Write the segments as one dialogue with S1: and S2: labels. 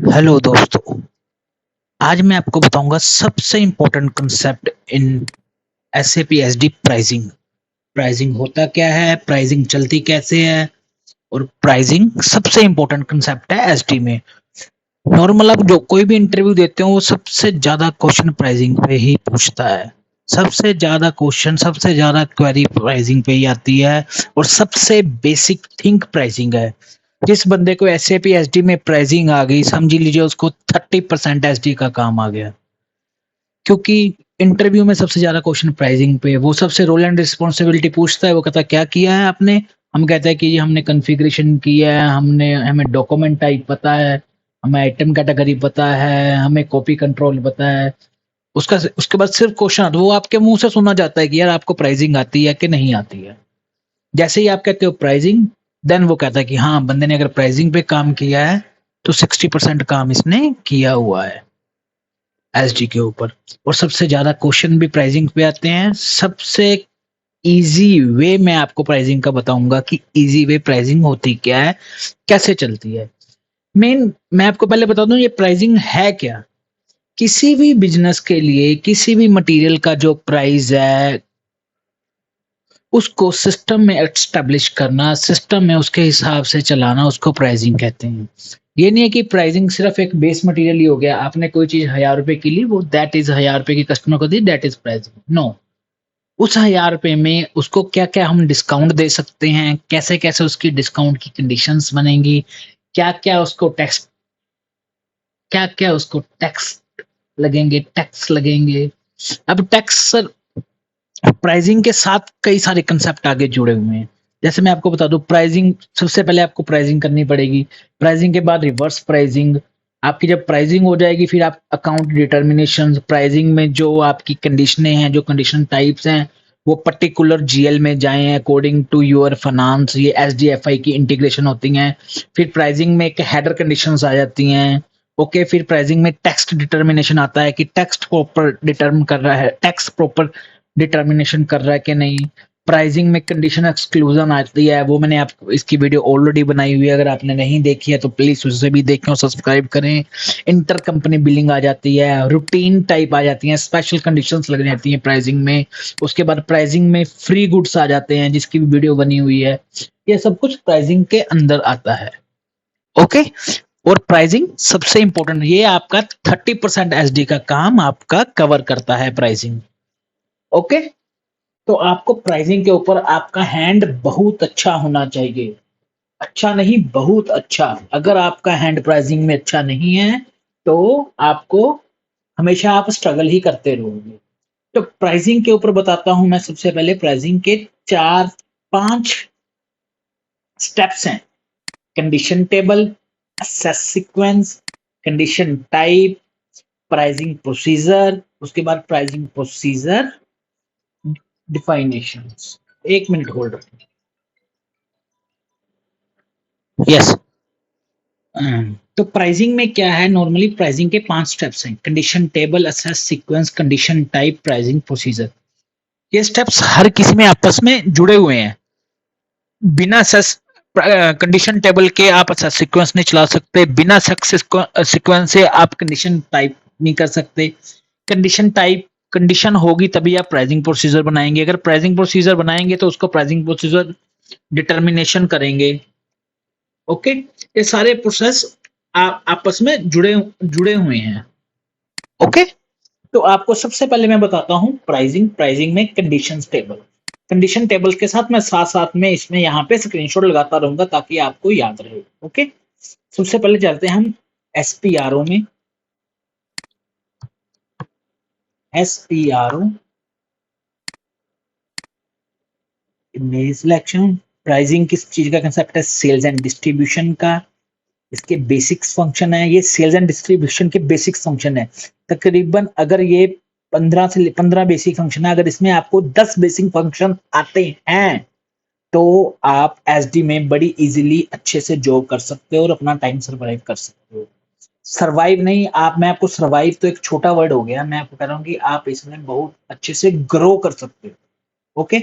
S1: Hello दोस्तों, आज मैं आपको बताऊंगा सबसे important concept in SAP SD pricing. Pricing होता क्या है, प्राइसिंग चलती कैसे है और प्राइसिंग सबसे इम्पोर्टेंट कंसेप्ट है एसडी में। नॉर्मल आप जो कोई भी इंटरव्यू देते हो वो सबसे ज्यादा क्वेश्चन प्राइसिंग पे ही पूछता है। सबसे ज्यादा क्वेश्चन, सबसे ज्यादा क्वेरी प्राइसिंग पे ही आती है और सबसे बेसिक थिंक प्राइसिंग है। जिस बंदे को एसएपी एसडी में प्राइसिंग आ गई, समझ लीजिए उसको 30% एसडी का काम आ गया। क्योंकि इंटरव्यू में सबसे ज्यादा क्वेश्चन प्राइसिंग पे, वो सबसे रोल एंड रिस्पॉन्सिबिलिटी पूछता है। वो कहता है क्या किया है आपने, हम कहते हैं कि ये हमने कॉन्फ़िगरेशन किया है, हमने हमें डॉक्यूमेंट टाइप पता है, हमें आइटम कैटेगरी पता है, हमें कॉपी कंट्रोल पता है। उसका उसके बाद सिर्फ क्वेश्चन आता है, वो आपके मुंह से सुना जाता है कि यार आपको प्राइसिंग आती है कि नहीं आती है। जैसे ही आप कहते हो प्राइसिंग, देन वो कहता है कि हाँ, बंदे ने अगर प्राइसिंग पे काम किया है तो 60% काम इसने किया हुआ है एसडी के ऊपर। और सबसे ज्यादा क्वेश्चन भी प्राइसिंग पे आते हैं। सबसे इजी वे मैं आपको प्राइसिंग का बताऊंगा कि इजी वे प्राइसिंग होती क्या है, कैसे चलती है। मेन मैं आपको पहले बता दूं ये प्राइसिंग है क्या। किसी भी बिजनेस के लिए किसी भी मटेरियल का जो प्राइस है उसको सिस्टम में एस्टेब्लिश करना, सिस्टम में उसके हिसाब से चलाना, उसको प्राइसिंग कहते हैं। ये नहीं है कि प्राइसिंग सिर्फ एक बेस मटेरियल ही हो गया, आपने कोई चीज 1000 रुपए की ली, वो दैट इज 1000 रुपए की कस्टमर को दी, दैट इज प्राइसिंग। नो, उस 1000 रुपए में उसको क्या क्या हम डिस्काउंट दे सकते हैं, कैसे कैसे उसकी डिस्काउंट की कंडीशंस बनेंगी, क्या क्या उसको टैक्स, क्या क्या उसको टैक्स लगेंगे, टैक्स लगेंगे। अब टैक्स सर, प्राइसिंग के साथ कई सारे कंसेप्ट आगे जुड़े हुए हैं। जैसे मैं आपको बता दूं, प्राइसिंग सबसे पहले आपको प्राइसिंग करनी पड़ेगी। प्राइसिंग के बाद रिवर्स प्राइसिंग। आपकी जब प्राइसिंग हो जाएगी फिर आप अकाउंट डिटर्मिनेशन, प्राइसिंग में जो आपकी कंडीशनें हैं, जो कंडीशन टाइप्स हैं, वो पर्टिकुलर जीएल में जाए अकॉर्डिंग टू योर फाइनेंस। ये एसडीएफआई की इंटीग्रेशन होती हैं। फिर प्राइसिंग में एक हेडर कंडीशंस आ जाती हैं। ओके, फिर प्राइसिंग में टेक्स्ट डिटर्मिनेशन आता है कि टेक्स्ट प्रॉपर डिटर्मिन कर रहा है, टेक्स्ट प्रॉपर डिटर्मिनेशन कर रहा है कि नहीं। प्राइसिंग में कंडीशन एक्सक्लूजन आती है, वो मैंने आपको इसकी वीडियो ऑलरेडी बनाई हुई है, अगर आपने नहीं देखी है तो प्लीज उसे भी देखें और सब्सक्राइब करें। इंटर कंपनी बिलिंग आ जाती है, रूटीन टाइप आ जाती है, स्पेशल कंडीशंस लग जाती हैं प्राइसिंग में। उसके बाद प्राइसिंग में फ्री गुड्स आ जाते हैं जिसकी भी वीडियो बनी हुई है। ये सब कुछ प्राइसिंग के अंदर आता है। ओके, और प्राइसिंग सबसे इंपॉर्टेंट, ये आपका 30% एसडी का काम आपका कवर करता है प्राइसिंग। ओके, तो आपको प्राइसिंग के ऊपर आपका हैंड बहुत अच्छा होना चाहिए। अच्छा नहीं, बहुत अच्छा। अगर आपका हैंड प्राइसिंग में अच्छा नहीं है तो आपको हमेशा आप स्ट्रगल ही करते रहोगे। तो प्राइसिंग के ऊपर बताता हूं मैं। सबसे पहले प्राइसिंग के चार पांच स्टेप्स हैं। Condition table, assess sequence, condition type, pricing procedure, उसके बाद प्राइसिंग प्रोसीजर डिफाइनेशन। एक मिनट होल्ड रखें। यस। तो प्राइसिंग में क्या है, नॉर्मली प्राइसिंग के 5 स्टेप्स हैं। Condition table, assess sequence, condition type, pricing procedure. ये स्टेप्स हर किसी में आपस में जुड़े हुए हैं। बिना असेस कंडीशन टेबल के आप असेस सीक्वेंस नहीं चला सकते, बिना सीक्वेंस से आप कंडीशन टाइप नहीं कर सकते। कंडीशन टाइप, कंडीशन होगी तभी आप प्राइसिंग प्रोसीजर बनाएंगे। अगर प्राइसिंग प्रोसीजर बनाएंगे तो उसको प्राइसिंग प्रोसीजर डिटर्मिनेशन करेंगे। ओके, ये सारे प्रोसेस आपस में जुड़े जुड़े हुए हैं। ओके, तो आपको सबसे पहले मैं बताता हूं प्राइसिंग। प्राइसिंग में कंडीशन टेबल, कंडीशन टेबल के साथ मैं साथ साथ में इसमें यहाँ पे स्क्रीनशॉट लगाता रहूंगा ताकि आपको याद रहे। ओके, सबसे पहले चलते हैं हम एसपीआरओ में। एसपीआरओ, इमेज सिलेक्शन। प्राइसिंग किस चीज का कंसेप्ट है, सेल्स एंड डिस्ट्रीब्यूशन का। इसके बेसिक्स फंक्शन है, ये सेल्स एंड डिस्ट्रीब्यूशन के बेसिक्स फंक्शन है। तकरीबन अगर ये 15 बेसिक फंक्शन है, अगर इसमें आपको 10 बेसिक फंक्शन आते हैं तो आप एसडी में बड़ी इजीली अच्छे से जॉब कर सकते हो और अपना टाइम सर्वाइव कर सकते हो। सर्वाइव नहीं, आप, मैं आपको सर्वाइव तो एक छोटा वर्ड हो गया, मैं आपको कह रहा हूँ कि आप इसमें बहुत अच्छे से ग्रो कर सकते हो। ओके,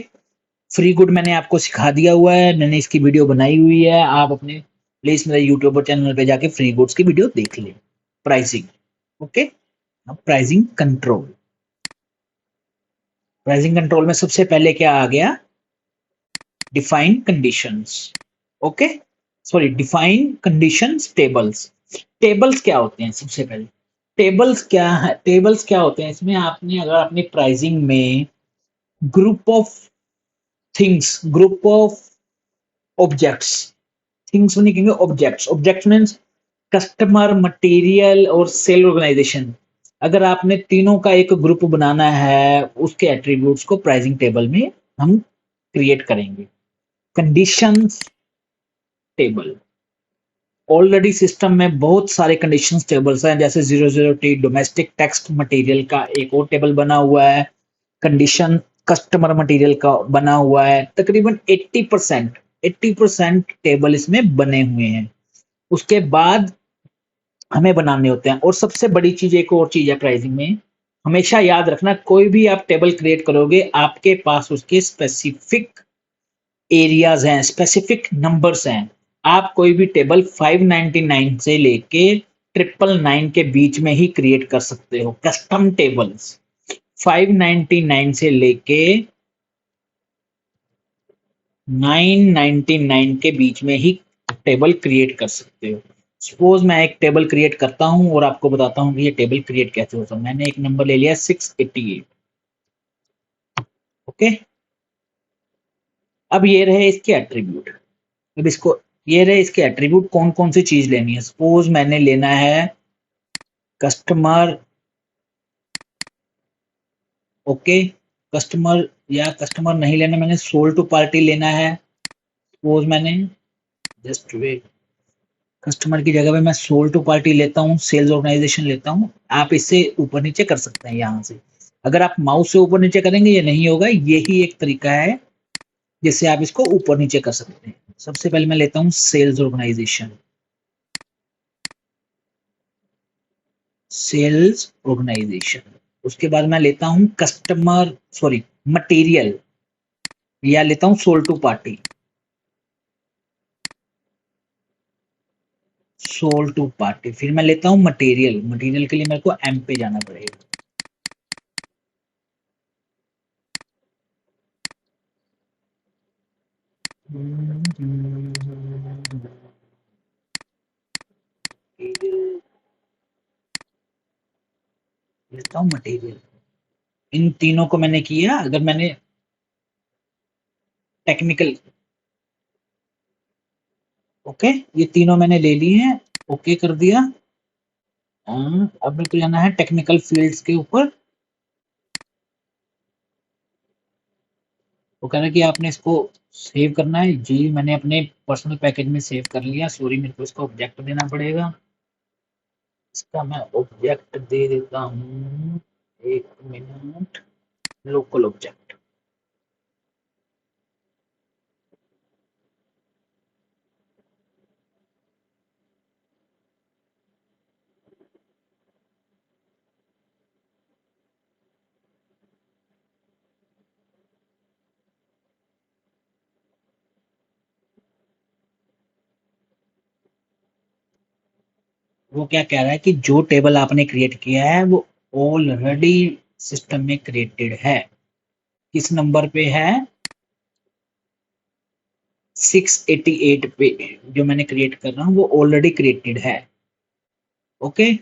S1: फ्री गुड मैंने आपको सिखा दिया हुआ है, मैंने इसकी वीडियो बनाई हुई है। आप अपने प्लीज मेरे यूट्यूब चैनल पे जाके फ्री गुड्स की वीडियो देख लें। प्राइसिंग। ओके, अब प्राइसिंग कंट्रोल। प्राइसिंग कंट्रोल में सबसे पहले क्या आ गया, define conditions. Okay, sorry, define conditions tables. Tables क्या होते हैं, सबसे पहले टेबल्स क्या है, टेबल्स क्या होते हैं, इसमें आपने अगर अपनी प्राइसिंग में group of things, group of objects, things नहीं कहेंगे, objects, objects means customer, material और सेल ऑर्गेनाइजेशन, अगर आपने तीनों का एक ग्रुप बनाना है, उसके एट्रीब्यूट्स को प्राइसिंग टेबल में हम क्रिएट करेंगे। कंडीशंस टेबल, ऑलरेडी सिस्टम में बहुत सारे कंडीशंस टेबल्स हैं, जैसे 00T डोमेस्टिक टेक्स्ट मटेरियल का एक और टेबल बना हुआ है, कंडीशन कस्टमर मटेरियल का बना हुआ है, तकरीबन 80% टेबल इसमें बने हुए हैं। उसके बाद हमें बनाने होते हैं। और सबसे बड़ी चीज, एक और चीज है प्राइसिंग में, हमेशा याद रखना, कोई भी आप टेबल क्रिएट करोगे, आपके पास उसके स्पेसिफिक एरियाज हैं, स्पेसिफिक नंबर्स हैं। आप कोई भी टेबल 599 से लेके 999 के बीच में ही क्रिएट कर सकते हो। कस्टम टेबल्स 599 से लेके 999 के बीच में ही टेबल क्रिएट कर सकते हो। सपोज मैं एक टेबल क्रिएट करता हूं और आपको बताता हूं कि ये टेबल क्रिएट कैसे होता है। मैंने एक नंबर ले लिया 688। ओके, अब ये रहे इसके एट्रीब्यूट। अब इसको, ये रहे इसके एट्रीब्यूट, कौन कौन सी चीज लेनी है। सपोज मैंने लेना है कस्टमर। ओके, कस्टमर, या कस्टमर नहीं लेना, मैंने सोल्ड टू पार्टी लेना है। सपोज मैंने, जस्ट वेट, कस्टमर की जगह पे मैं सोल्ड टू पार्टी लेता हूँ, सेल्स ऑर्गेनाइजेशन लेता हूँ। आप इससे ऊपर नीचे कर सकते हैं यहाँ से। अगर आप माउस से ऊपर नीचे करेंगे ये नहीं होगा, यही एक तरीका है जिससे आप इसको ऊपर नीचे कर सकते हैं। सबसे पहले मैं लेता हूँ सेल्स ऑर्गेनाइजेशन, सेल्स ऑर्गेनाइजेशन। उसके बाद मैं लेता हूँ कस्टमर, सॉरी, मटेरियल, या लेता हूँ sold to party, sold to party. फिर मैं लेता हूँ मटेरियल, मटेरियल के लिए मेरे को एम पे जाना पड़ेगा। लेता हूँ मटेरियल। इन तीनों को मैंने किया। अगर मैंने टेक्निकल, ओके, ये तीनों मैंने ले लिए हैं, ओके कर दिया। अब मेरे को जाना है टेक्निकल फील्ड्स के ऊपर। वो कह रहा है कि आपने इसको सेव करना है। जी, मैंने अपने पर्सनल पैकेज में सेव कर लिया। सॉरी, मेरे को इसका ऑब्जेक्ट देना पड़ेगा। इसका मैं ऑब्जेक्ट दे देता हूँ, एक मिनट, लोकल ऑब्जेक्ट। वो क्या कह रहा है कि जो टेबल आपने क्रिएट किया है वो ऑलरेडी सिस्टम में क्रिएटेड है। किस नंबर पे है, 688 पे जो मैंने क्रिएट कर रहा हूँ वो ऑलरेडी क्रिएटेड है। ओके,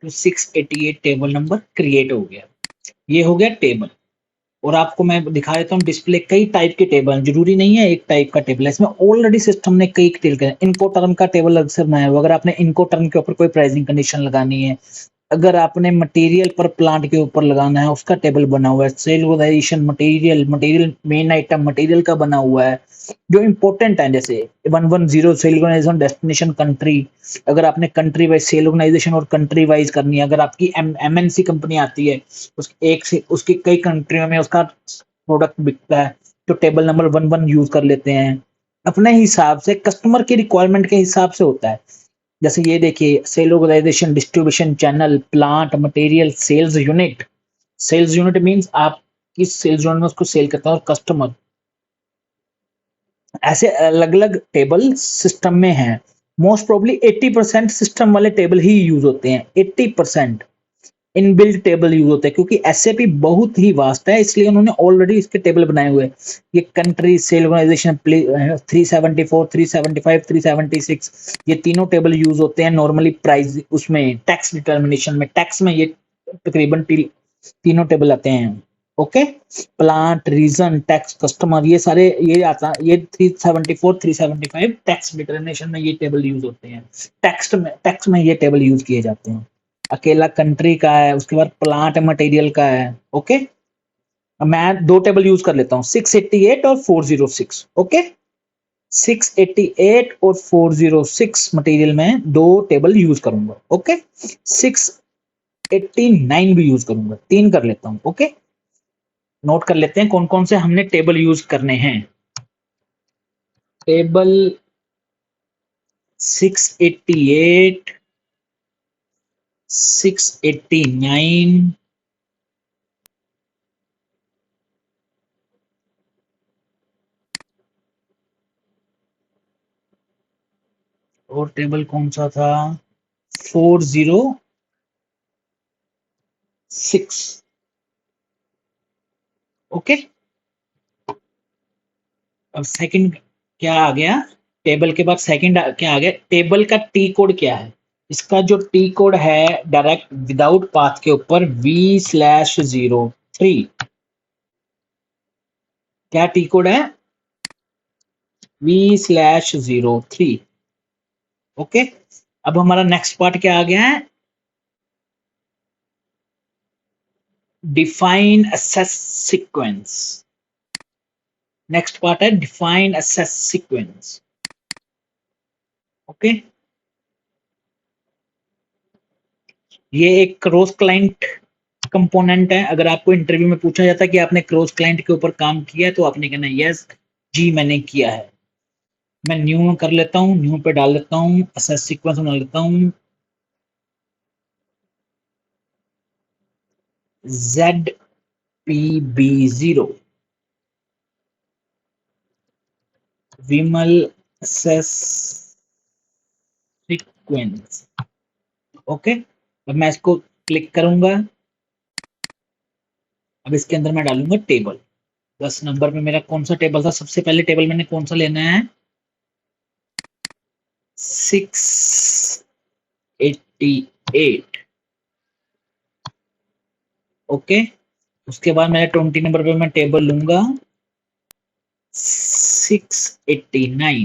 S1: तो 688 टेबल नंबर क्रिएट हो गया। ये हो गया टेबल। और आपको मैं दिखा देता हूँ डिस्प्ले, कई टाइप के टेबल, जरूरी नहीं है एक टाइप का टेबल है इसमें, ऑलरेडी सिस्टम ने कई टेबल। इनको टर्म का टेबल अक्सर बनाया हुआ, अगर आपने इनको टर्म के ऊपर कोई प्राइसिंग कंडीशन लगानी है, अगर आपने मटेरियल पर प्लांट के ऊपर लगाना है उसका टेबल बना हुआ है, sale organization, material, material main item material का बना हुआ है। जो इंपॉर्टेंट है, जैसे 110 सेल ऑर्गेनाइजेशन डेस्टिनेशन कंट्री, अगर आपने कंट्री वाइज सेल ऑर्गेनाइजेशन और कंट्री वाइज करनी है, अगर आपकी एमएनसी कंपनी आती है, उस एक से उसकी कई कंट्रियों में उसका प्रोडक्ट बिकता है, तो टेबल नंबर 11 यूज कर लेते हैं। अपने हिसाब से कस्टमर की रिक्वायरमेंट के हिसाब से होता है। जैसे ये देखिए, sale organization, distribution channel, plant, material, sales unit. Sales unit means आप किस सेल्स यूनिट में उसको सेल करते हैं, और कस्टमर, ऐसे अलग अलग टेबल सिस्टम में हैं। मोस्ट प्रोबली 80% सिस्टम वाले टेबल ही यूज होते हैं, 80% इनबिल्ट टेबल यूज होते हैं, क्योंकि एसएपी बहुत ही वास्ट है, इसलिए उन्होंने ऑलरेडी इसके टेबल बनाए हुए हैं। ये कंट्री, सेल ऑर्गेनाइजेशन, 374, 375, 376, ये तीनों टेबल यूज होते हैं नॉर्मली प्राइस उसमें, टैक्स डिटर्मिनेशन में, टैक्स में ये तकरीबन तीनों टेबल आते हैं। Okay, plant, region, tax, customer, ये सारे ये आता, ये 374, 375 टैक्स डिटर्मिनेशन में ये टेबल यूज होते हैं। टैक्स में ये टेबल यूज किए जाते हैं। अकेला कंट्री का है, उसके बाद प्लांट मटेरियल का है। ओके, मैं दो टेबल यूज कर लेता हूँ, 688 और 406। ओके, 688 और 406 मटेरियल में दो टेबल यूज करूंगा। ओके, 689 भी यूज करूंगा, तीन कर लेता हूँ। ओके, नोट कर लेते हैं कौन कौन से हमने टेबल यूज करने हैं। टेबल 688, 689, और टेबल कौन सा था, 406। ओके, अब सेकंड क्या आ गया, टेबल के बाद सेकंड क्या आ गया, टेबल का टी कोड क्या है। इसका जो टी कोड है डायरेक्ट विदाउट पाथ के ऊपर V/03, क्या टी कोड है, V/03। ओके, अब हमारा नेक्स्ट पार्ट क्या आ गया है, define assess sequence. Next part है डिफाइन असेस सीक्वेंस। ओके, ये एक क्रॉस क्लाइंट कंपोनेंट है। अगर आपको इंटरव्यू में पूछा जाता है कि आपने क्रॉस क्लाइंट के ऊपर काम किया है, तो आपने कहना यस जी मैंने किया है। मैं न्यू कर लेता हूँ, न्यू पे डाल लेता हूँ, असेस सीक्वेंस बना लेता हूँ, ZPB0, विमल असेस सीक्वेंस। ओके, अब मैं इसको क्लिक करूंगा। अब इसके अंदर मैं डालूंगा टेबल। 10 नंबर पे मेरा कौन सा टेबल था, सबसे पहले टेबल मैंने कौन सा लेना है, 688। ओके, उसके बाद मैं 20 नंबर पे मैं टेबल लूंगा 689।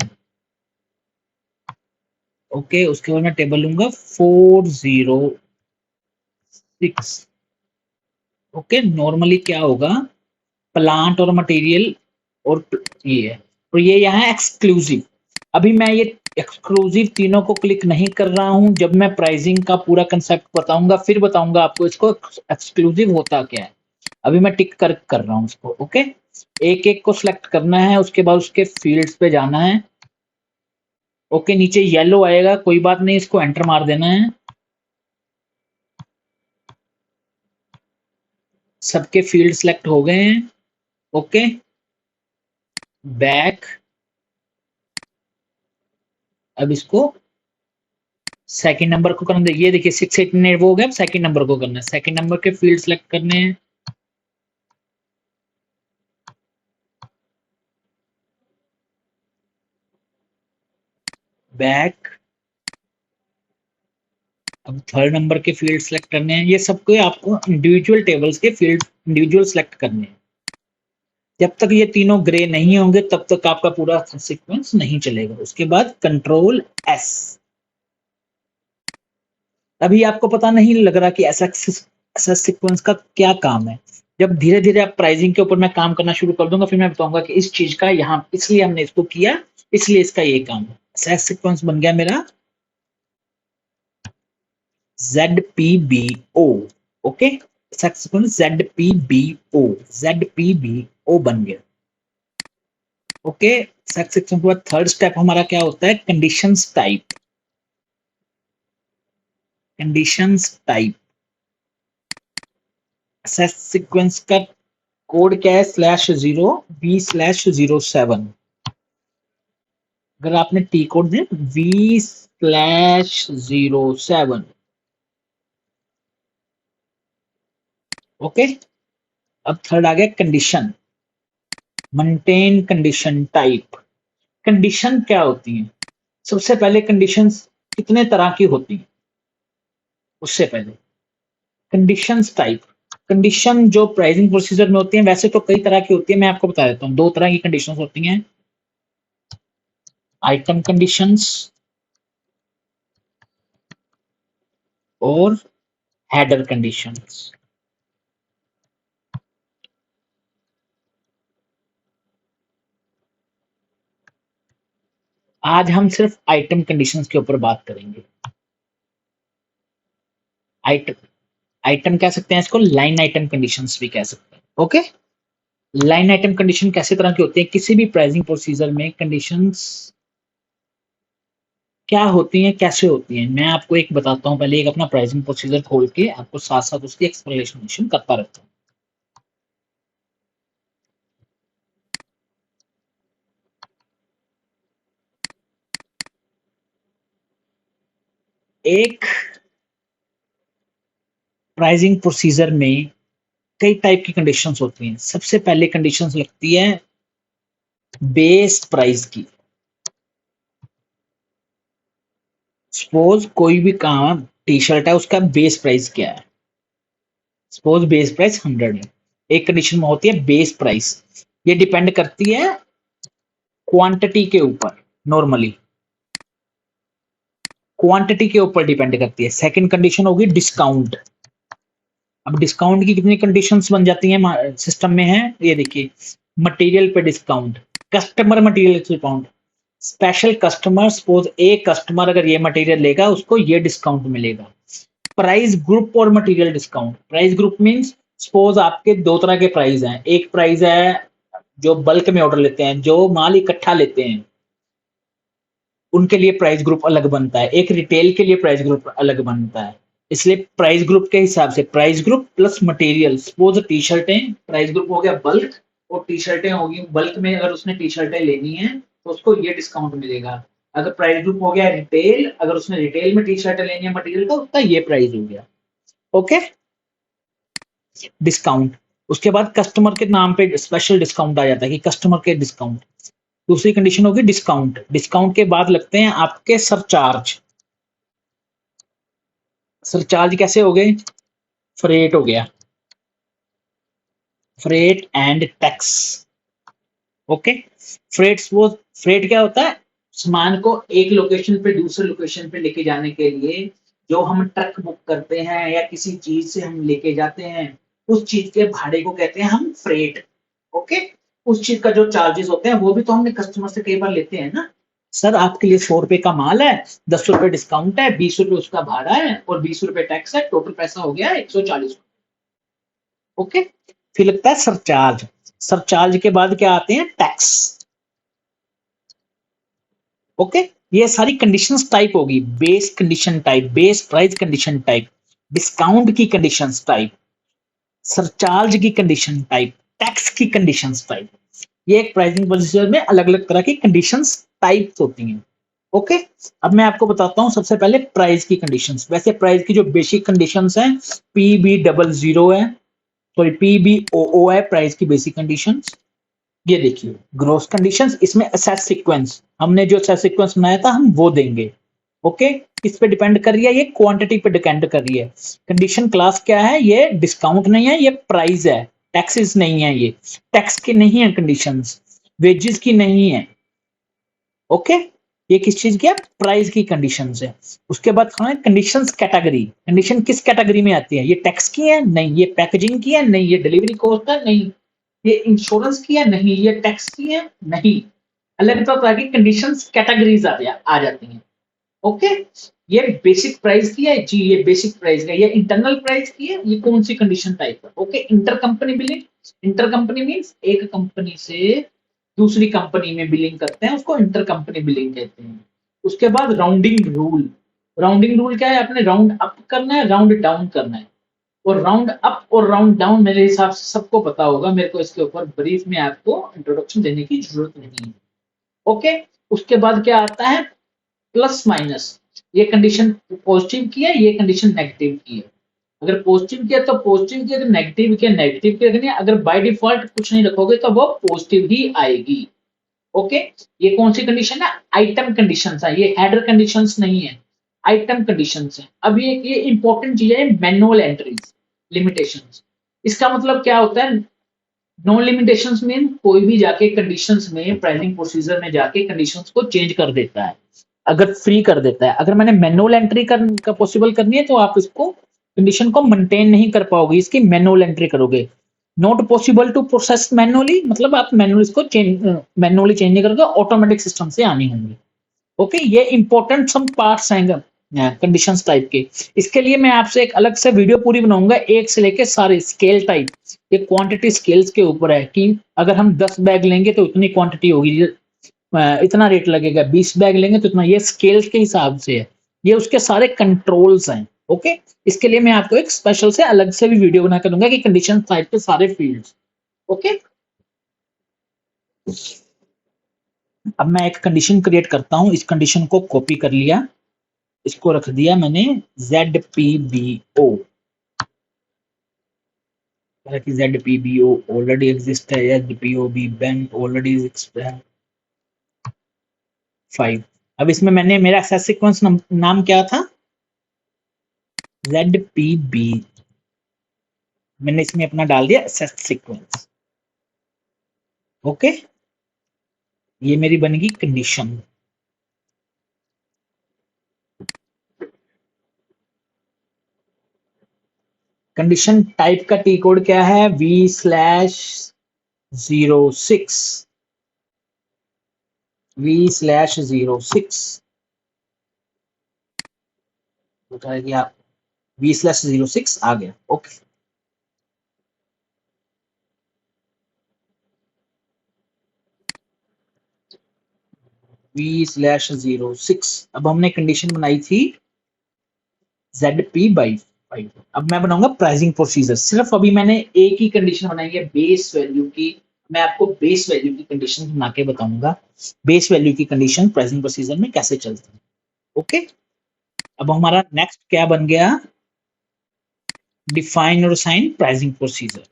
S1: ओके, उसके बाद मैं टेबल लूंगा 406। ओके, नॉर्मली क्या होगा, प्लांट और मटेरियल और ये है, और ये यहाँ है एक्सक्लूसिव। अभी मैं ये एक्सक्लूसिव तीनों को क्लिक नहीं कर रहा हूं, जब मैं प्राइसिंग का पूरा कंसेप्ट बताऊंगा फिर बताऊंगा आपको इसको एक्सक्लूसिव होता क्या है। अभी मैं टिक कर रहा हूं इसको। ओके, एक एक को सिलेक्ट करना है, उसके बाद उसके फील्ड्स पे जाना है। ओके, नीचे येलो आएगा, कोई बात नहीं, इसको एंटर मार देना है। सबके फील्ड सिलेक्ट हो गए हैं। ओके, बैक, अब इसको सेकंड नंबर को करना, ये देखिए 689 वो हो गया, सेकंड नंबर को करना है, सेकंड नंबर के फील्ड सिलेक्ट करने हैं। बैक, अब थर्ड नंबर के फील्ड सेलेक्ट करने हैं। ये सबको आपको इंडिविजुअल टेबल्स के फील्ड इंडिविजुअल सेलेक्ट करने हैं। जब तक ये तीनों ग्रे नहीं होंगे तब तक आपका पूरा सीक्वेंस नहीं चलेगा। उसके बाद कंट्रोल एस। अभी आपको पता नहीं लग रहा कि ऐसा सीक्वेंस का क्या काम है। जब धीरे धीरे आप प्राइसिंग के ऊपर मैं काम करना शुरू कर दूंगा, फिर मैं बताऊंगा कि इस चीज का यहाँ इसलिए हमने इसको किया, इसलिए इसका ये काम है। सेक्स सीक्वेंस बन गया मेरा ZPBO। Okay, sex sequence ZPBO, ZPBO बन गया। ओके, सेक्स सीक्वेंस के बाद थर्ड स्टेप हमारा क्या होता है, conditions type. Conditions type sex sequence का कोड क्या है, /0 B/07। अगर आपने टी कोड दिया V/07, ओके। अब थर्ड आ गया condition, maintain condition type. Condition क्या होती है? सबसे पहले कंडीशंस कितने तरह की होती हैं, उससे पहले कंडीशंस टाइप। कंडीशन जो प्राइसिंग प्रोसीजर में होती है, वैसे तो कई तरह की होती है, मैं आपको बता देता हूँ। दो तरह की कंडीशंस होती हैं, आइटम कंडीशंस और हेडर कंडीशंस। आज हम सिर्फ आइटम कंडीशंस के ऊपर बात करेंगे। आइटम आइटम कह सकते हैं इसको, लाइन आइटम कंडीशंस भी कह सकते हैं, ओके। लाइन आइटम कंडीशन कैसे तरह की होती है? किसी भी प्राइसिंग प्रोसीजर में कंडीशंस क्या होती हैं, कैसे होती हैं, मैं आपको एक बताता हूं। पहले एक अपना प्राइसिंग प्रोसीजर खोल के आपको साथ साथ उसकी एक्सप्लेनेशन करता रहता हूं। एक प्राइसिंग प्रोसीजर में कई टाइप की कंडीशंस होती हैं। सबसे पहले कंडीशंस लगती है बेस प्राइस की। सपोज कोई भी काम, टी शर्ट है, उसका बेस प्राइस क्या है? सपोज बेस प्राइस 100 है। एक कंडीशन में होती है बेस प्राइस, ये डिपेंड करती है क्वांटिटी के ऊपर। नॉर्मली क्वांटिटी के ऊपर डिपेंड करती है। सेकंड कंडीशन होगी डिस्काउंट। अब डिस्काउंट की कितनी कंडीशंस बन जाती हैं सिस्टम में? है ये देखिए, मटेरियल पे discount, customer material discount, special customer. Suppose एक कस्टमर अगर ये मटेरियल लेगा, उसको ये डिस्काउंट मिलेगा। प्राइस ग्रुप और material discount. Price group means suppose आपके दो तरह के प्राइस हैं। एक प्राइस है जो बल्क में ऑर्डर लेते हैं, जो माल इकट्ठा लेते हैं, उनके लिए प्राइस ग्रुप अलग बनता है। एक रिटेल के लिए प्राइस ग्रुप अलग बनता है। इसलिए प्राइस ग्रुप के हिसाब से price group plus material. Suppose t शर्टें, प्राइस ग्रुप हो गया बल्क, और टी शर्टें होगी बल्क में, अगर उसने टी शर्टें लेनी है तो उसको ये डिस्काउंट मिलेगा। अगर प्राइस ग्रुप हो गया रिटेल, अगर उसने रिटेल में टी शर्टें लेनी है मटेरियल का, उसका ये प्राइस हो गया, ओके। डिस्काउंट। उसके बाद कस्टमर के नाम पे स्पेशल डिस्काउंट आ जाता है कि कस्टमर के डिस्काउंट। दूसरी कंडीशन होगी डिस्काउंट। डिस्काउंट के बाद लगते हैं आपके सरचार्ज। सरचार्ज कैसे हो गए? फ्रेट हो गया, freight and tax, okay. Freight, वो फ्रेट क्या होता है? सामान को एक लोकेशन पे दूसरे लोकेशन पे लेके जाने के लिए जो हम ट्रक बुक करते हैं या किसी चीज से हम लेके जाते हैं, उस चीज के भाड़े को कहते हैं हम फ्रेट, ओके। उस चीज का जो चार्जेस होते हैं वो भी तो हमने कस्टमर से कई बार लेते हैं ना। सर आपके लिए 100 रुपए का माल है, 10 रुपए डिस्काउंट है, 20 रुपए उसका भाड़ा है और 20 रुपए टैक्स है, टोटल पैसा हो गया 140, ओके। फिर लगता है सरचार्ज। सरचार्ज के बाद क्या आते हैं? Tax, okay. ये सारी कंडीशंस टाइप होगी। Base condition type, base price condition type, discount की कंडीशंस टाइप, सरचार्ज की कंडीशन टाइप, टैक्स की कंडीशंस टाइप। ये एक प्राइसिंग प्रोसीजर में अलग अलग तरह की कंडीशंस टाइप्स होती हैं, ओके। अब मैं आपको बताता हूं सबसे पहले प्राइस की कंडीशंस। वैसे प्राइस की जो बेसिक कंडीशंस हैं, PB00 है, सॉरी PBOO है प्राइस की बेसिक कंडीशंस। ये देखिए ग्रोस कंडीशंस, इसमें असेस सीक्वेंस, हमने जो असेस सीक्वेंस बनाया था हम वो देंगे, ओके। किस पे डिपेंड कर रही है? ये क्वांटिटी पे डिपेंड कर रही है। कंडीशन क्लास क्या है? ये डिस्काउंट नहीं है, ये प्राइस है, टैक्सेस नहीं है, ये टैक्स की नहीं है कंडीशंस, वेजेस की नहीं है, ओके। ये किस चीज की है? प्राइस की कंडीशंस है। उसके बाद हमें कंडीशंस कैटेगरी। कंडीशन किस कैटेगरी में आती है? ये टैक्स की है? नहीं। ये पैकेजिंग की है? नहीं। ये डिलीवरी कॉस्ट है? नहीं। ये इंश्योरेंस की है? नहीं। ये टैक्स की है? नहीं। अलग तरह की कंडीशंस कैटेगरीज आ जाती हैं, ओके। ये बेसिक प्राइस की है जी, ये बेसिक प्राइस है। ये इंटरनल प्राइस की है, ये कौन सी कंडीशन टाइप है? Okay. Inter company billing. Inter company means एक कंपनी से दूसरी कंपनी में बिलिंग करते हैं, उसको इंटर कंपनी बिलिंग कहते हैं। उसके बाद राउंडिंग रूल। राउंडिंग रूल क्या है? आपने राउंड अप करना है, राउंड डाउन करना है। और राउंड अप और राउंड डाउन मेरे हिसाब से सबको पता होगा, मेरे को इसके ऊपर ब्रीफ में आपको इंट्रोडक्शन देने की जरूरत नहीं है, ओके। उसके बाद क्या आता है, प्लस माइनस। ये कंडीशन पॉजिटिव की है, ये कंडीशन नेगेटिव की है। अगर पॉजिटिव किया तो पॉजिटिव की, अगर नेगेटिव किया नेगेटिव की रखनी है। अगर बाय डिफॉल्ट कुछ नहीं रखोगे तो वो पॉजिटिव ही आएगी। ओके, ये कौन सी कंडीशन है, आइटम कंडीशन है, ये हेडर कंडीशंस नहीं है, आइटम कंडीशंस है। अब ये इंपॉर्टेंट चीज है, मैनुअल एंट्रीज लिमिटेशंस। इसका मतलब क्या होता है, नो लिमिटेशंस मीन कोई भी जाके कंडीशंस में, प्राइसिंग प्रोसीजर में जाके कंडीशंस को चेंज कर देता है, अगर फ्री कर देता है। अगर मैंने मैनुअल एंट्री का पॉसिबल करनी है तो आप इसको कंडीशन को मेंटेन नहीं कर पाओगे, इसकी मैनुअल एंट्री करोगे। Not possible to process manually, मतलब आप मैनुअली इसको मैनुअली चेंज नहीं करोगे, ऑटोमेटिक सिस्टम से आनी होंगी। ओके, ये इंपॉर्टेंट सम पार्ट्स हैं कंडीशंस टाइप के। इसके लिए मैं आपसे एक अलग से वीडियो पूरी बनाऊंगा, एक से लेके सारे स्केल टाइप। ये क्वांटिटी स्केल्स के ऊपर है कि अगर हम 10 बैग लेंगे तो इतनी क्वांटिटी होगी, इतना रेट लगेगा, 20 बैग लेंगे तो इतना, ये स्केल्स के हिसाब से है। ये उसके सारे कंट्रोल्स हैं। ओके, इसके लिए मैं आपको एक स्पेशल से अलग से भी वीडियो बना कर दूंगा कि कंडीशन टाइप के सारे फील्ड्स। ओके, अब मैं एक कंडीशन क्रिएट करता हूं, इस कंडीशन को कॉपी कर लिया, इसको रख दिया मैंने ZPBO, ZPBO ऑलरेडी एग्जिस्ट है, ZPOB बैंक ऑलरेडी एग्जिस्ट है 5। अब इसमें मैंने मेरा एक्सेस सीक्वेंस नाम क्या था, ZPB, मैंने इसमें अपना डाल दिया एक्सेस सीक्वेंस। ओके, ये मेरी बनेगी कंडीशन। कंडीशन टाइप का टी कोड क्या है, V/06, V/06 बताएगी आप, V/06 आ गया। Okay, V/06। अब हमने कंडीशन बनाई थी ZP/5। अब मैं बनाऊंगा प्राइसिंग प्रोसीजर। सिर्फ अभी मैंने एक ही कंडीशन बनाई है बेस वैल्यू की, मैं आपको बेस वैल्यू की कंडीशन बना के बताऊंगा, बेस वैल्यू की कंडीशन प्राइसिंग प्रोसीजर में कैसे चलती है। ओके, अब हमारा नेक्स्ट क्या बन गया, डिफाइन और assign pricing procedure,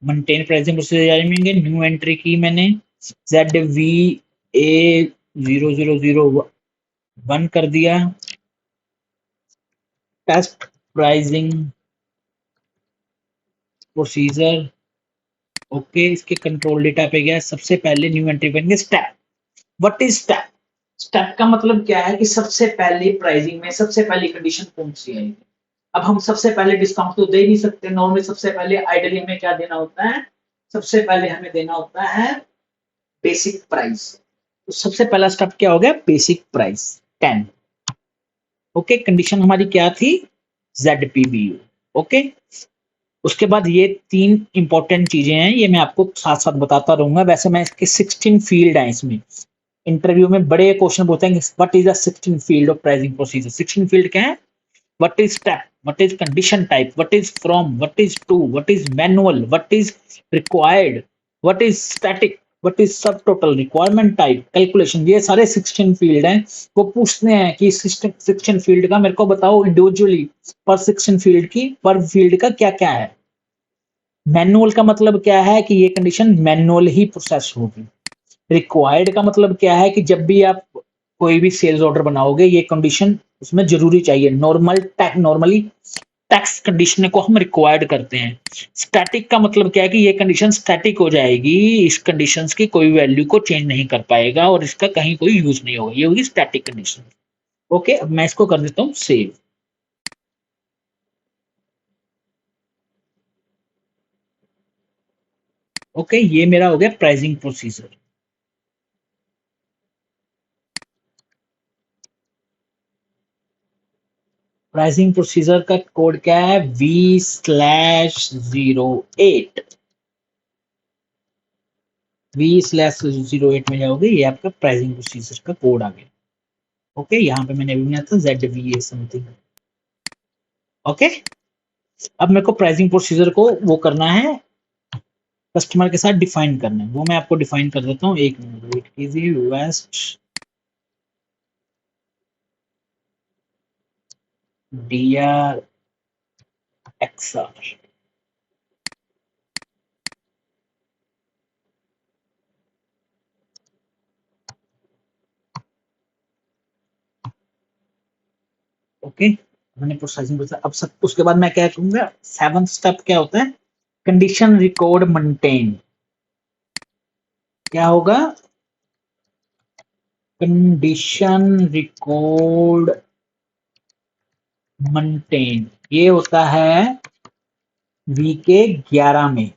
S1: maintain pricing procedure जारी में न्यू एंट्री की मैंने ZVA0001 कर दिया, टेस्ट प्राइसिंग प्रोसीजर। ओके, इसके कंट्रोल डेटा पे गया, सबसे पहले न्यू एंट्री बनेंगे step. What is step, step का मतलब क्या है कि सबसे पहले प्राइसिंग में सबसे पहली कंडीशन कौन सी आएगी। अब हम सबसे पहले डिस्काउंट तो दे नहीं सकते, नॉर्मली सबसे पहले आइडियली में क्या देना होता है, सबसे पहले हमें देना होता है बेसिक प्राइस। तो सबसे पहला स्टेप क्या हो गया, बेसिक प्राइस 10। ओके, कंडीशन हमारी क्या थी, ZPBU। ओके, उसके बाद ये 3 इंपॉर्टेंट चीजें हैं, ये मैं आपको साथ साथ बताता रहूंगा। वैसे मैं इसके 16 फील्ड है, इसमें इंटरव्यू में बड़े क्वेश्चन पूछते हैं what is the 16 field of pricing procedure. 16 field क्या है, what is step, what is condition type, what is from, what is to, what is manual, what is required, what is static, what is sub total, requirement type, calculation. ये सारे 16 field हैं। वो पूछते हैं कि 16 field का मेरे को बताओ इंडिविजुअली, पर 16 फील्ड की पर फील्ड का क्या क्या है। मैनुअल का मतलब क्या है कि ये कंडीशन मैनुअल ही प्रोसेस होगी। रिक्वायर्ड का मतलब क्या है कि जब भी आप कोई भी सेल्स ऑर्डर बनाओगे ये कंडीशन उसमें जरूरी चाहिए। नॉर्मली टैक्स कंडीशन को हम रिक्वायर्ड करते हैं। स्टैटिक का मतलब क्या है कि ये कंडीशन स्टैटिक हो जाएगी, इस कंडीशंस की कोई वैल्यू को चेंज नहीं कर पाएगा और इसका कहीं कोई यूज नहीं होगा, ये होगी स्टैटिक कंडीशन। ओके, अब मैं इसको कर देता हूं सेव। ओके, ये मेरा हो गया प्राइसिंग प्रोसीजर। प्राइसिंग प्रोसीजर का कोड क्या है, V/08। V/08 में जाओगे, ये आपका प्राइसिंग प्रोसीजर का कोड आ गया। ओके, यहाँ पे मैंने अभी बनाया था ZVA समथिंग। ओके, अब मेरे को प्राइसिंग प्रोसीजर को वो करना है, कस्टमर के साथ डिफाइन करना है, वो मैं आपको डिफाइन कर देता हूँ। एक मिनट वेट इजी वेस्ट डीआर एक्सआर। ओके, मैंने प्रोसेसिंग पूछा। अब सब उसके बाद मैं क्या कहूंगा, सेवंथ स्टेप क्या होता है, कंडीशन रिकॉर्ड मेंटेन। क्या होगा, कंडीशन रिकॉर्ड मेंटेन। ये होता है वीके 11 में।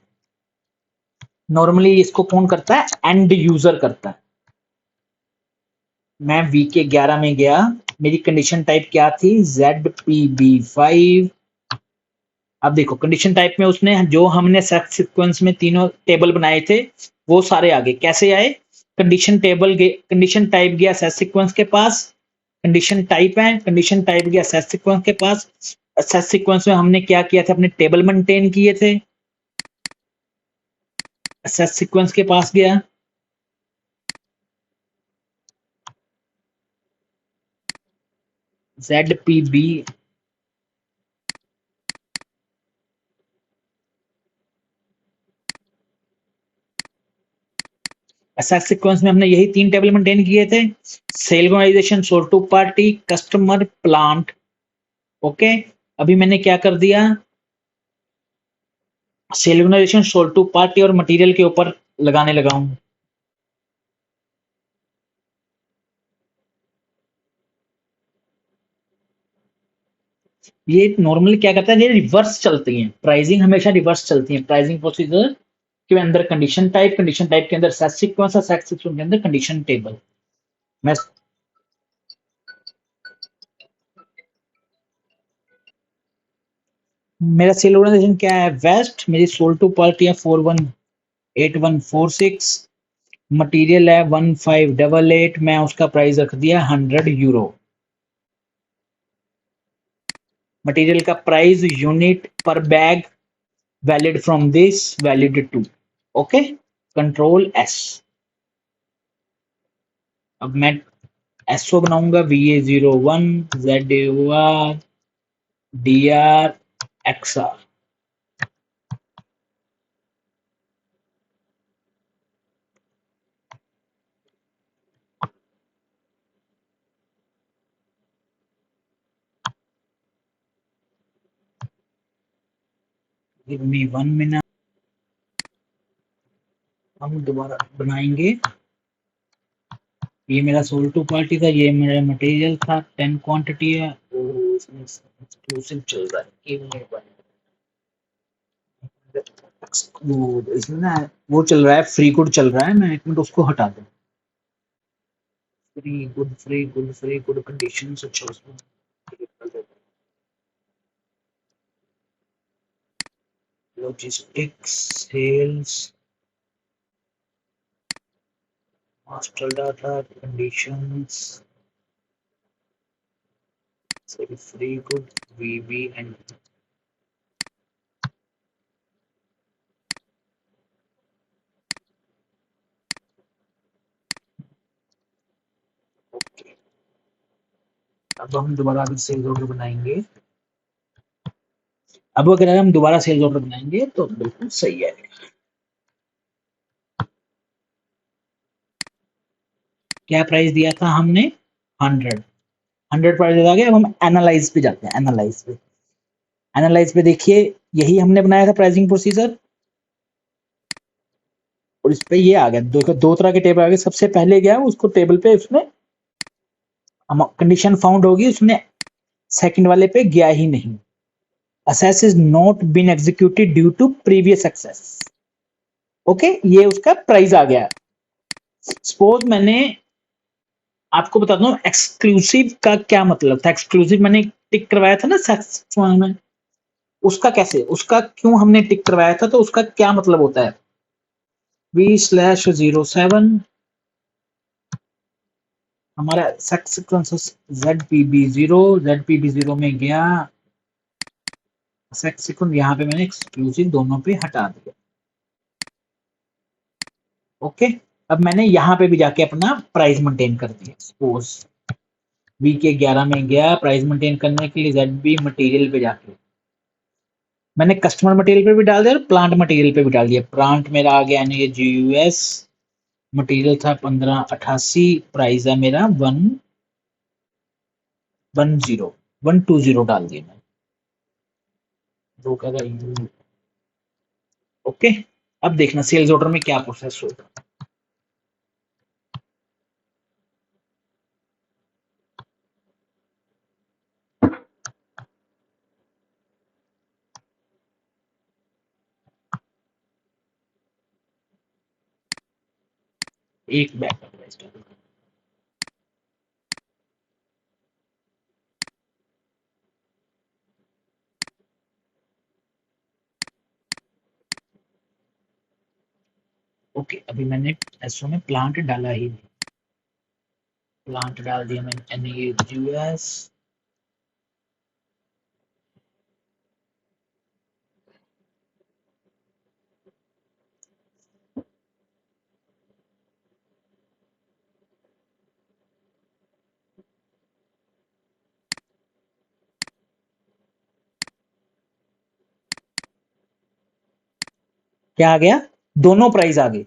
S1: नॉर्मली इसको कौन करता है, एंड यूजर करता है। मैं वीके 11 में गया, मेरी कंडीशन टाइप क्या थी, ZPB5। अब देखो कंडीशन टाइप में उसने जो हमने सेट सीक्वेंस में तीनों टेबल बनाए थे वो सारे आगे कैसे आए, कंडीशन टेबल कंडीशन टाइप गया सेट सीक्वेंस के पास, कंडीशन टाइप है, कंडीशन टाइप गया सेट सीक्वेंस के पास। सेट सीक्वेंस में हमने क्या किया था, अपने टेबल मेंटेन किए थे, सेट सीक्वेंस के पास गया, ZPB सेट सीक्वेंस में हमने यही तीन टेबल मेंटेन किए थे, sale organization, sold to party, customer, plant. Okay, अभी मैंने क्या कर दिया, sale organization, sold to party और मटेरियल के ऊपर लगाने लगा हूं। ये नॉर्मली क्या करता है, ये रिवर्स चलती है, प्राइसिंग हमेशा रिवर्स चलती है। प्राइसिंग प्रोसीजर के अंदर कंडीशन टाइप के अंदर सेट सीक्वेंस और सेट सीक्वेंस के अंदर कंडीशन टेबल। मैं मेरा सेल ऑर्गेनाइजेशन क्या है, वेस्ट। मेरी सोल्ड टू पार्टी है 418146। मटेरियल है 1588। मैं उसका प्राइस रख दिया €100। मटेरियल का प्राइस यूनिट पर bag, valid from this, valid to. Okay, control S. अब मैं एसओ बनाऊंगा, VA01 ZAR DR XR। Give me 1 minute. हम दोबारा बनाएंगे। ये मेरा सोल टू पार्टी था, ये मेरा मटेरियल था, 10 क्वांटिटी है। इसमें एक्सक्लूसिव चल रहा है, एक्सक्लूड इसमें ना वो चल रहा है, फ्री गुड चल रहा है। मैं एक मिनट उसको हटा दूं। फ्री गुड कंडीशन अच्छा उसमें logistics, sales, master data, conditions, free good, VB and okay. अब हम दोबारा सेल्स ऑर्डर बनाएंगे। अब अगर हम दोबारा सेल्स ऑर्डर बनाएंगे तो बिल्कुल सही है। क्या प्राइस दिया था हमने, 100 प्राइस आ गया। अब हम एनालाइज पे जाते हैं। एनालाइज पे देखिए, यही हमने बनाया था प्राइसिंग प्रोसीजर, और इस पे ये आ गया। दो तरह के टेबल आ गए। सबसे पहले गया उसको टेबल पे, उसने कंडीशन फाउंड होगी, उसने सेकंड वाले पे गया ही नहीं। Access is not been executed due to previous access. Okay, ये उसका प्राइस आ गया। सपोज मैंने आपको बताता हूँ एक्सक्लूसिव का क्या मतलब था। एक्सक्लूसिव मैंने टिक करवाया था ना सेक्शन में, उसका कैसे, उसका क्यों हमने टिक करवाया था, तो उसका क्या मतलब होता है, V/07 हमारा सेक्स सीक्वेंस ZPB0 में गया। सेक्स सीक्वेंस यहाँ पे मैंने एक्सक्लूसिव दोनों पे हटा दिया। ओके, अब मैंने यहाँ पे भी जाके अपना प्राइस मेंटेन कर दिया। सपोज वी के 11 में गया प्राइस मेंटेन करने के लिए, जेड बी मटेरियल पे जाके मैंने कस्टमर मटेरियल पे भी डाल दिया और प्लांट मटेरियल पे भी डाल दिया। प्लांट मेरा आ गया यानी कि GUS, मटेरियल था 1588, प्राइस है मेरा 120 डाल दिया मैं, ओके। अब देखना सेल्स ऑर्डर में क्या प्रोसेस होगा। एक बैकअप ओके, अभी मैंने एसओ में प्लांट डाला ही नहीं, प्लांट डाल दिया मैंने NAUS, क्या आ गया, दोनों प्राइस आ गए।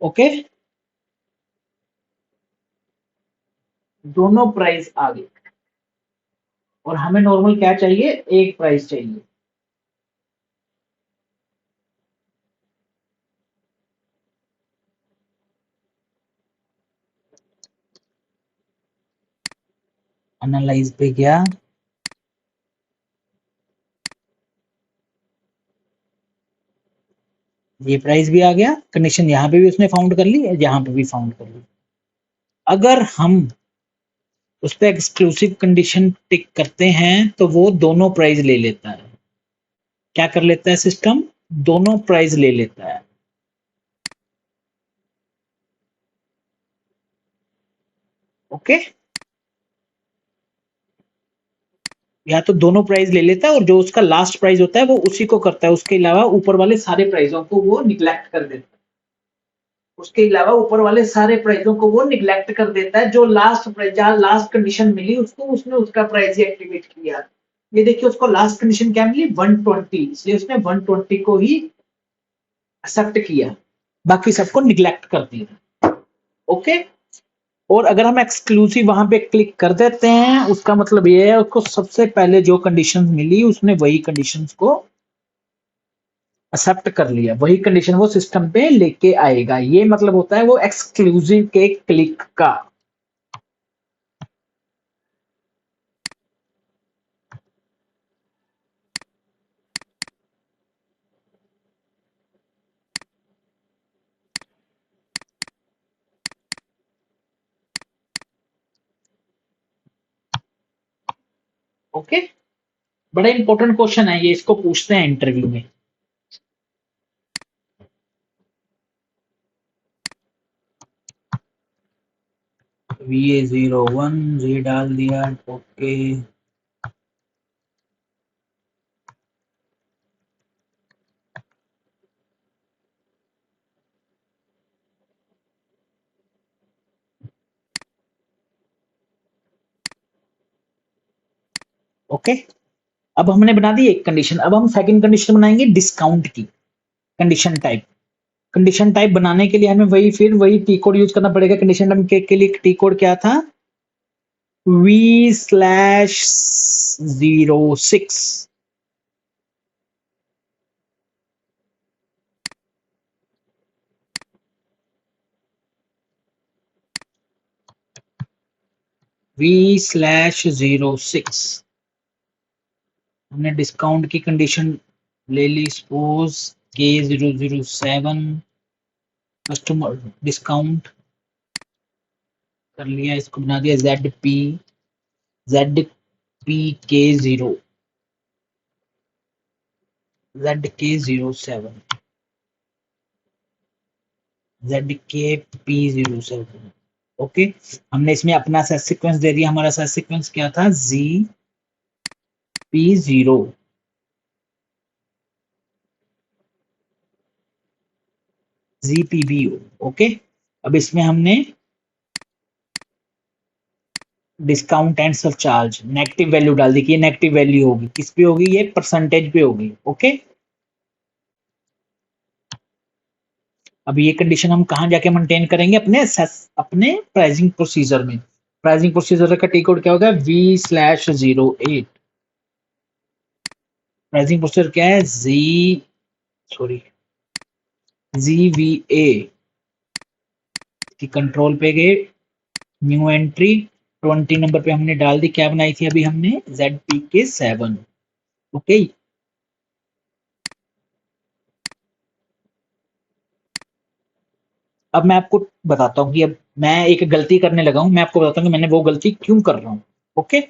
S1: ओके, दोनों प्राइस आ गए और हमें नॉर्मल क्या चाहिए, एक प्राइस चाहिए। एनालाइज पे गया, ये प्राइस भी आ गया, कंडीशन यहाँ पे भी उसने फाउंड कर ली, यहाँ पे भी फाउंड कर ली। अगर हम उस पर एक्सक्लूसिव कंडीशन टिक करते हैं तो वो दोनों प्राइस ले लेता है। क्या कर लेता है सिस्टम, दोनों प्राइस ले लेता है। ओके, या तो दोनों प्राइस ले लेता है और जो उसका लास्ट प्राइस होता है वो उसी को करता है, उसके अलावा ऊपर वाले सारे प्राइसों को वो निग्लेक्ट कर देता है। उसके अलावा ऊपर वाले सारे प्राइसों को वो निग्लेक्ट कर देता है। जो लास्ट प्राइस, जहां लास्ट कंडीशन मिली उसको, उसने उसका प्राइस ही एक्टिवेट किया। ये देखिए उसको लास्ट कंडीशन क्या मिली, 120, इसलिए उसने 120 को ही एक्सेप्ट किया, बाकी सबको निग्लेक्ट कर दिया। ओके, और अगर हम एक्सक्लूसिव वहां पे क्लिक कर देते हैं, उसका मतलब ये है उसको सबसे पहले जो कंडीशंस मिली उसने वही कंडीशंस को एक्सेप्ट कर लिया, वही कंडीशन वो सिस्टम पे लेके आएगा। ये मतलब होता है वो एक्सक्लूसिव के क्लिक का। ओके, बड़ा इंपॉर्टेंट क्वेश्चन है ये, इसको पूछते हैं इंटरव्यू में। VA01 ये डाल दिया, ओके। ओके, अब हमने बना दी एक कंडीशन, अब हम सेकंड कंडीशन बनाएंगे डिस्काउंट की। कंडीशन टाइप बनाने के लिए हमें फिर वही टी कोड यूज करना पड़ेगा। कंडीशन टाइप के लिए टी कोड क्या था, V/06। V/06 हमने डिस्काउंट की कंडीशन ले ली, सपोज K007 कस्टमर डिस्काउंट कर लिया, इसको बना दिया ZPK0 ZKP07। ओके, हमने इसमें अपना सेट सीक्वेंस दे दिया। हमारा सेट सीक्वेंस क्या था, ZP0, ZPBO। ओके, अब इसमें हमने discount and surcharge negative value डाल दी कि ये नेगेटिव वैल्यू होगी, किस पे होगी, ये परसेंटेज पे होगी। ओके, अब ये कंडीशन हम कहां जाके मेंटेन करेंगे, अपने प्राइसिंग प्रोसीजर में। प्राइसिंग प्रोसीजर का टी कोड क्या होगा, V/08। प्राइसिंग प्रोसीजर क्या है, ZVA की कंट्रोल पे गए, न्यू एंट्री 20 नंबर पे हमने डाल दी, क्या बनाई थी अभी हमने, ZPK7। ओके, अब मैं आपको बताता हूँ कि अब मैं एक गलती करने लगा हूं, मैं आपको बताता हूँ कि मैंने वो गलती क्यों कर रहा हूँ। ओके,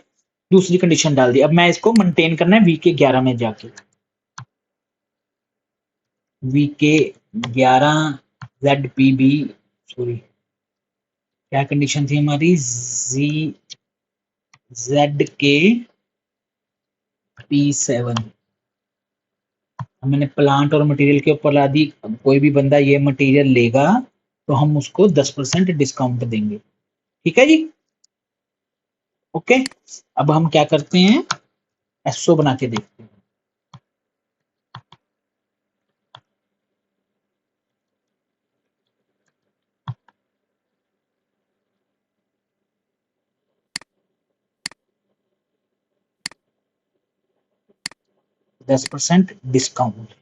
S1: दूसरी कंडीशन डाल दी, अब मैं इसको मेंटेन करना है VK11 में जाके। VK11 ZPB, सॉरी क्या कंडीशन थी हमारी, ZKP7। मैंने प्लांट और मटेरियल के ऊपर ला दी, कोई भी बंदा ये मटेरियल लेगा तो हम उसको 10% डिस्काउंट देंगे। ठीक है जी, ओके। अब हम क्या करते हैं, एसओ बना के देखते हैं। 10% डिस्काउंट।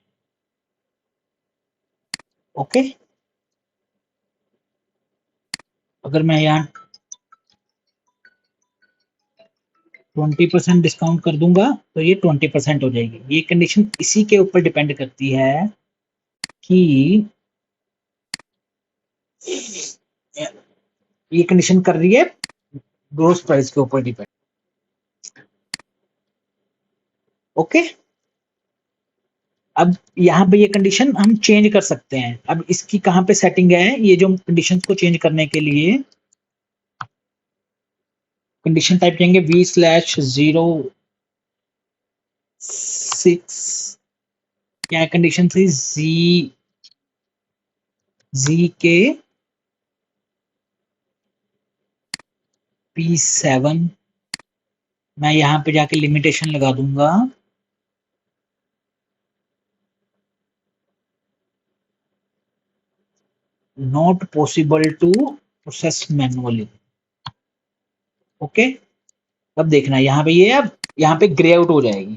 S1: ओके, अगर मैं यहाँ 20% डिस्काउंट कर दूंगा तो ये 20% हो जाएगी। ये कंडीशन इसी के ऊपर डिपेंड करती है कि ये कंडीशन कर रही है ग्रोस प्राइस के ऊपर डिपेंड। ओके, अब यहाँ पे ये कंडीशन हम चेंज कर सकते हैं। अब इसकी कहां पे सेटिंग है, ये जो कंडीशन को चेंज करने के लिए कंडीशन टाइप करेंगे V/06, क्या कंडीशन थी, ZKP7। मैं यहाँ पे जाके लिमिटेशन लगा दूंगा, not possible to process manually. Okay, अब देखना यहाँ पे ये अब यहाँ पे ग्रे आउट हो जाएगी।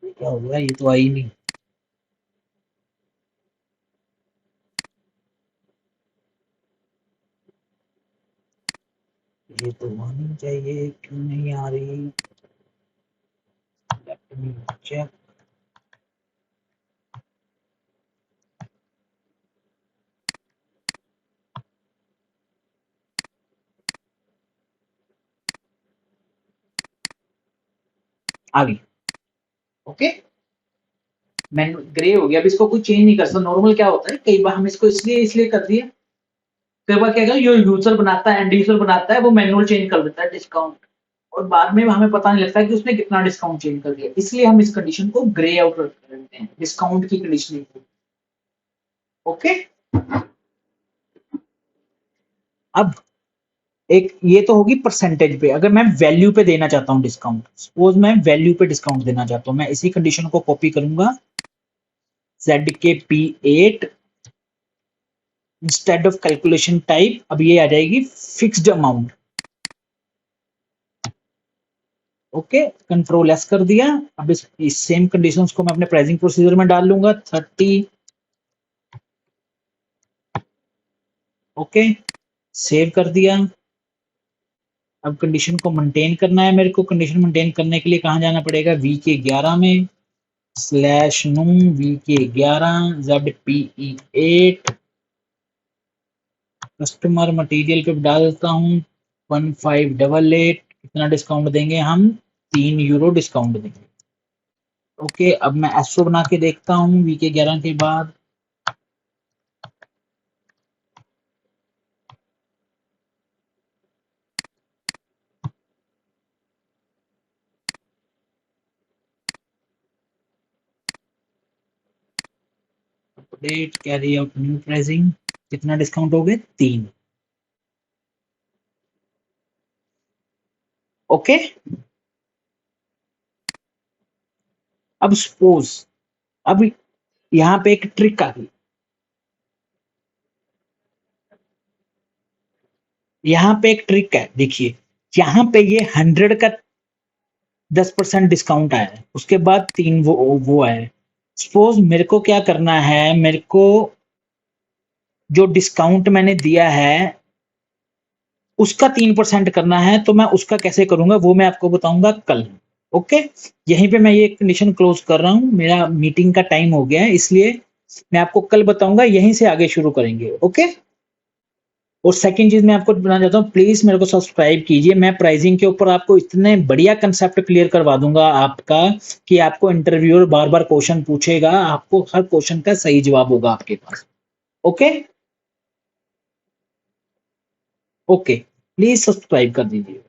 S1: क्या हो गया, ये तो आई नहीं। ये तो आनी चाहिए, क्यों नहीं आ रही, लेट मी चेक। आ गई। ओके, मैं ग्रे हो गया, अब इसको कोई चेंज नहीं कर सकता। नॉर्मल क्या होता है, कई बार हम इसको इसलिए कर दिए, कई बार क्या होता है, जो यूजर बनाता है, एंड यूजर बनाता है, वो मैनुअल चेंज कर देता है डिस्काउंट, और बाद में हमें पता नहीं लगता कि उसने कितना डिस्काउंट चेंज कर दिया। इसलिए हम इस कंडीशन को ग्रे आउट कर देते हैं, डिस्काउंट की कंडीशन। ओके, अब एक ये तो होगी परसेंटेज पे। अगर मैं वैल्यू पे देना चाहता हूं डिस्काउंट, सपोज मैं वैल्यू पे डिस्काउंट देना चाहता हूं, मैं इसी कंडीशन को कॉपी करूंगा, ZKP8 instead of calculation type, अब ये आ जाएगी fixed amount. Okay, control S कर दिया। अब इस सेम कंडीशंस को मैं अपने प्राइसिंग प्रोसीजर में डाल लूंगा, 30। ओके, सेव कर दिया। अब कंडीशन को मेंटेन करना है मेरे को। कंडीशन मेंटेन करने के लिए कहां जाना पड़ेगा, VK11 में /num VK11 ZPE8 customer material पे डाल देता हूँ 1588। कितना डिस्काउंट देंगे हम, €3 डिस्काउंट देंगे। ओके, अब मैं एसओ बना के देखता हूँ वीके 11 के बाद। Update carry out new pricing, कितना डिस्काउंट हो गए? 3। ओके, अब सपोज, अब यहाँ पे एक ट्रिक आ गई। यहाँ पे एक ट्रिक है, देखिए यहाँ पे ये 100 का 10% डिस्काउंट आया है, उसके बाद 3 वो आया है। सपोज मेरे को क्या करना है, मेरे को जो डिस्काउंट मैंने दिया है उसका 3% करना है, तो मैं उसका कैसे करूंगा वो मैं आपको बताऊंगा कल। ओके, यहीं पे मैं ये कंडीशन क्लोज कर रहा हूं, मेरा मीटिंग का टाइम हो गया है, इसलिए मैं आपको कल बताऊंगा, यहीं से आगे शुरू करेंगे। ओके, और सेकंड चीज मैं आपको बताना चाहता हूँ, प्लीज मेरे को सब्सक्राइब कीजिए। मैं प्राइसिंग के ऊपर आपको इतने बढ़िया कंसेप्ट क्लियर करवा दूंगा आपका, कि आपको इंटरव्यूअर बार बार क्वेश्चन पूछेगा, आपको हर क्वेश्चन का सही जवाब होगा आपके पास। ओके, ओके, प्लीज सब्सक्राइब कर दीजिए।